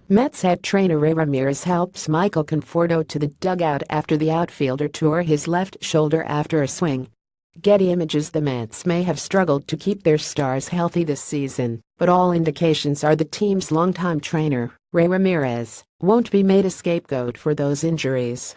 Mets head trainer Ray Ramirez helps Michael Conforto to the dugout after the outfielder tore his left shoulder after a swing. Getty Images. The Mets may have struggled to keep their stars healthy this season, but all indications are the team's longtime trainer, Ray Ramirez, won't be made a scapegoat for those injuries.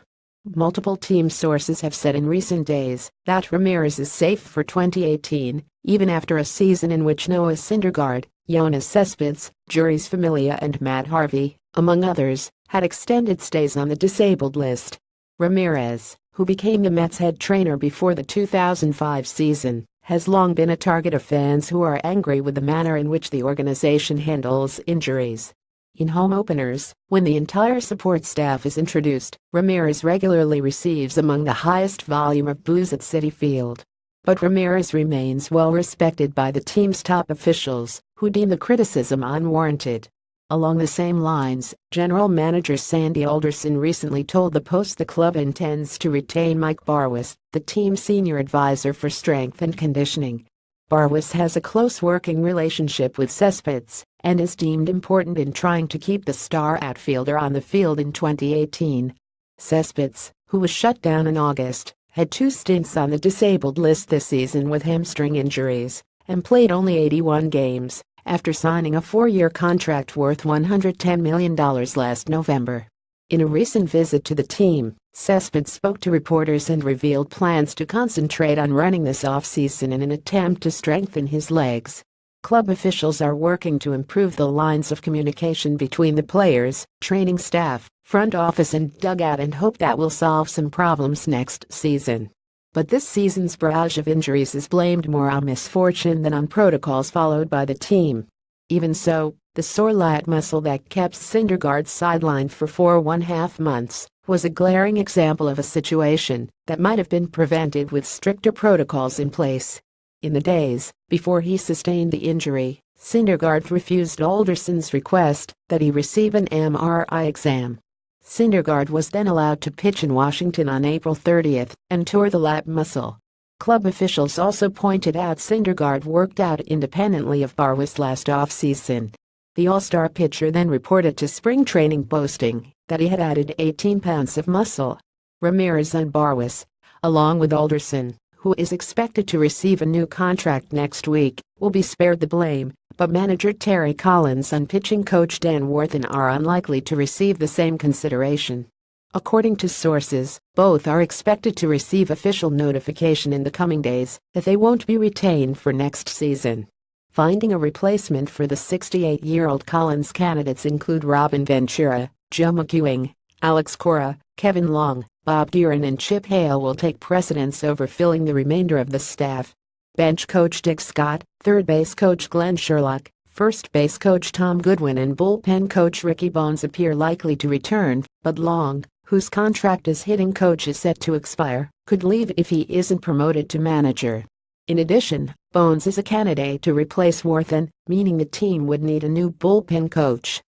Multiple team sources have said in recent days that Ramirez is safe for 2018, even after a season in which Noah Syndergaard, Yoenis Cespedes, Jeurys Familia and Matt Harvey, among others, had extended stays on the disabled list. Ramirez, who became the Mets head trainer before the 2005 season, has long been a target of fans who are angry with the manner in which the organization handles injuries. In home openers, when the entire support staff is introduced, Ramirez regularly receives among the highest volume of boos at Citi Field. But Ramirez remains well respected by the team's top officials, who deem the criticism unwarranted. Along the same lines, General Manager Sandy Alderson recently told the Post the club intends to retain Mike Barwis, the team's senior advisor for strength and conditioning. Barwis has a close working relationship with Cespedes and is deemed important in trying to keep the star outfielder on the field in 2018. Cespedes, who was shut down in August, had 2 stints on the disabled list this season with hamstring injuries and played only 81 games after signing a 4-year contract worth $110 million last November. In a recent visit to the team, Cespedes spoke to reporters and revealed plans to concentrate on running this offseason in an attempt to strengthen his legs. Club officials are working to improve the lines of communication between the players, training staff, front office and dugout and hope that will solve some problems next season. But this season's barrage of injuries is blamed more on misfortune than on protocols followed by the team. Even so, the sore lat muscle that kept Syndergaard sidelined for 4.5 months was a glaring example of a situation that might have been prevented with stricter protocols in place. In the days before he sustained the injury, Syndergaard refused Alderson's request that he receive an MRI exam. Syndergaard was then allowed to pitch in Washington on April 30 and tore the lat muscle. Club officials also pointed out Syndergaard worked out independently of Barwis last offseason. The All-Star pitcher then reported to spring training boasting that he had added 18 pounds of muscle. Ramirez and Barwis, along with Alderson, who is expected to receive a new contract next week, will be spared the blame, but manager Terry Collins and pitching coach Dan Worthen are unlikely to receive the same consideration. According to sources, both are expected to receive official notification in the coming days that they won't be retained for next season. Finding a replacement for the 68-year-old Collins candidates include Robin Ventura, Joe McEwing, Alex Cora, Kevin Long, Bob Duran and Chip Hale will take precedence over filling the remainder of the staff. Bench coach Dick Scott, third base coach Glenn Sherlock, first base coach Tom Goodwin and bullpen coach Ricky Bones appear likely to return, but Long, whose contract as hitting coach is set to expire, could leave if he isn't promoted to manager. In addition, Bones is a candidate to replace Worthen, meaning the team would need a new bullpen coach.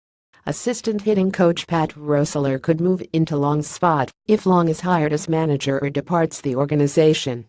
Assistant hitting coach Pat Roessler could move into Long's spot if Long is hired as manager or departs the organization.